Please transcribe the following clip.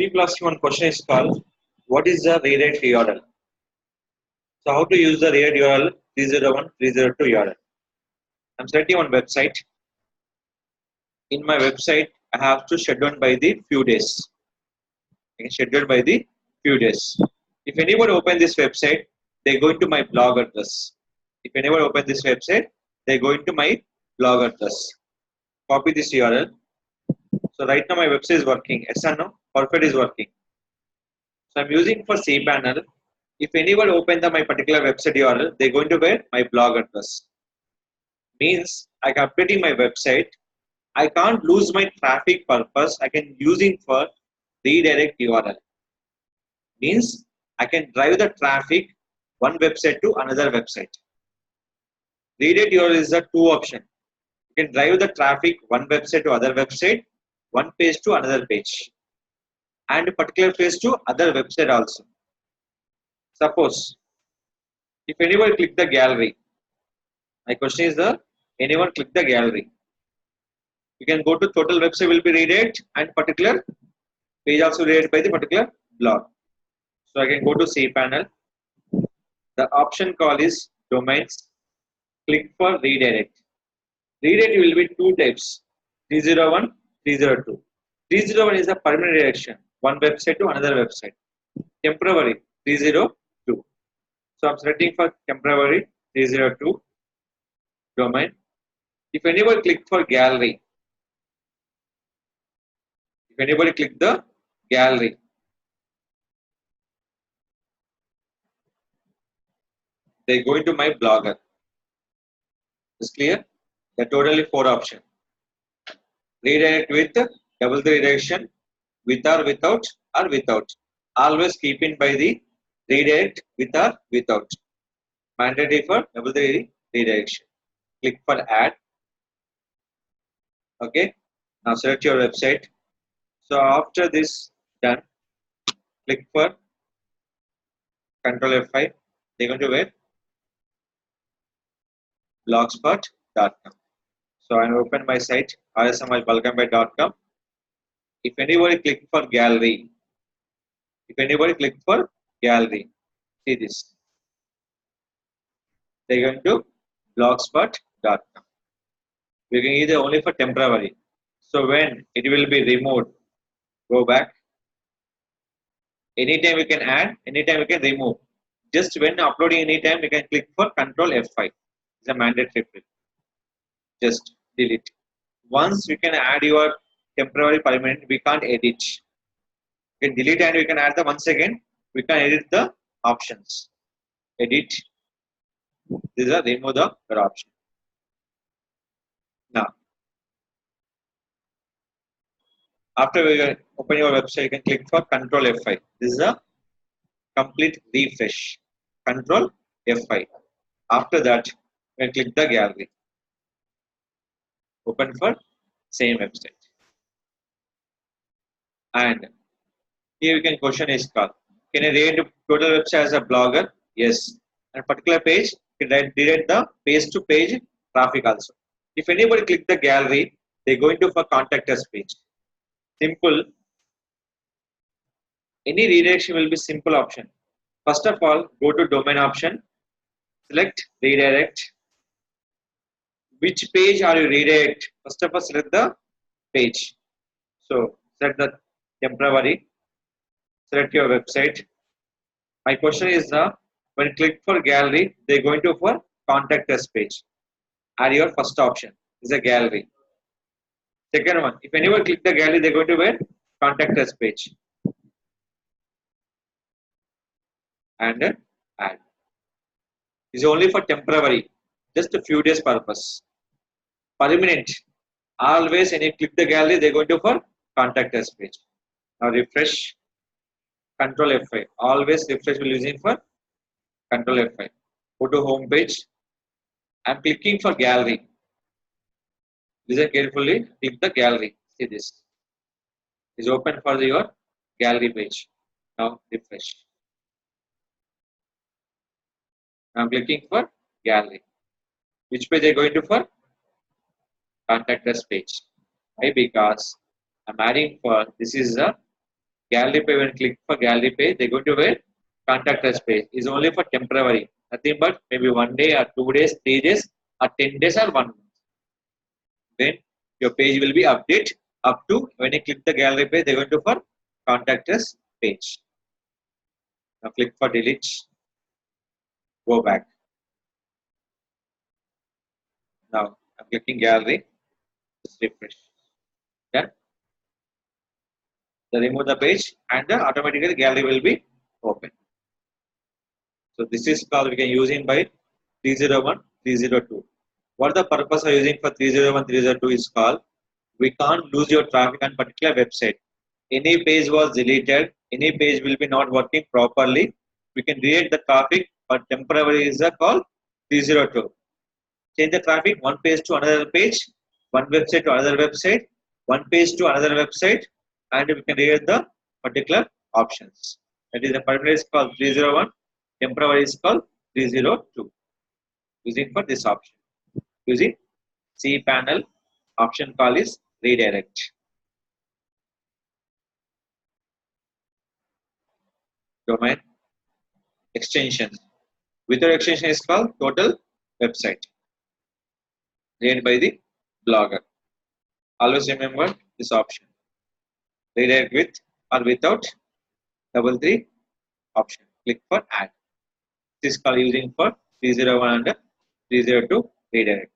People asking one question is called, what is the redirect URL? So how to use the redirect URL 301, 302 URL? I'm selecting one website. In my website, I have to schedule by the few days. I can schedule by the few days. If anyone open this website, they go into my blog address. If anyone open this website, they go into my blog address. Copy this URL. So right now my website is working. Yes or no? Perfect is working. So I'm using for cPanel. If anyone open my particular website URL, they're going to get my blog address. Means I am updating my website. I can't lose my traffic purpose. I can using for redirect URL. Means I can drive the traffic one website to another website. Redirect URL is the two option. You can drive the traffic one website to other website, one page to another page, and a particular page to other website also. Suppose if anyone click the gallery, my question is anyone click the gallery. You can go to total website will be redirect and particular page also redirect by the particular blog. So I can go to cPanel. The option call is domains. Click for redirect. Redirect will be two types, 301, 302. 301 is a permanent redirection, one website to another website. Temporary, 302. So I'm selecting for temporary 302 domain. If anyone click for gallery, if anybody click the gallery, they go into my blogger. Is clear? There are totally four options. Redirect with, double the redirection, with or without, or without. Always keep in by the redirect with or without. Mandatory for double the redirection. Click for add. Okay. Now select your website. So after this done, click for Control F5. They're going to get blogspot.com. So I open my site rsmibulkamby.com. If anybody click for gallery, see this. They're going to blogspot.com. We can either only for temporary. So when it will be removed, go back. Anytime we can add, anytime we can remove. Just when uploading anytime, we can click for Control F5. It's a mandatory field. Just delete. Once we can add your temporary permanent, we can't edit. We can delete and we can add the once again. We can edit the options. Edit. This is a remove the option. Now, after we open your website, you can click for Control F5. This is a complete refresh. Control F5. After that, we can click the gallery. Open for same website. And here we can question is called. Can I read total website as a blogger? Yes. And particular page, you can redirect the page to page traffic also. If anybody click the gallery, they go into for contact us page. Simple. Any redirection will be simple option. First of all, go to domain option, select redirect. Which page are you redirect? First of all, select the page. So select the temporary, select your website. My question is when you click for gallery, they go into for contact us page. Add your first option is a gallery. Second one, if anyone click the gallery, they go to where contact us page. And add. This is only for temporary, just a few days purpose. Permanent, always when you click the gallery, they go into for contact us page. Now refresh, Control F5. Always refresh will using for Control F5. Go to home page. I'm clicking for gallery. Listen carefully. Click the gallery. See this. Is open for your gallery page. Now refresh. I'm clicking for gallery. Which page are going to for? Contact us page. Why? Because I'm adding for this is a Gallery page, when click for gallery page, they're going to where contact us page is only for temporary. Nothing but maybe 1 day or 2 days, 3 days, or 10 days or 1 month. Then your page will be updated up to when you click the gallery page, they're going to for contact us page. Now click for delete, go back. Now I'm clicking gallery, just refresh. Then they remove the page and the automatically gallery will be open. So this is called we can use in by 301, 302. What the purpose of using for 301, 302 is called we can't lose your traffic on particular website. Any page was deleted, any page will be not working properly. We can redirect the traffic, but temporary is a call 302. Change the traffic one page to another page, one website to another website, one page to another website, and we can redirect the particular options. That is the permanent is called 301, temporary is called 302. Using for this option. Using cPanel, option call is redirect. Domain extension. Without extension is called total website. Read by the blogger. Always remember this option. Redirect with or without #3 option. Click for add. This is called using for 301 and 302 redirect.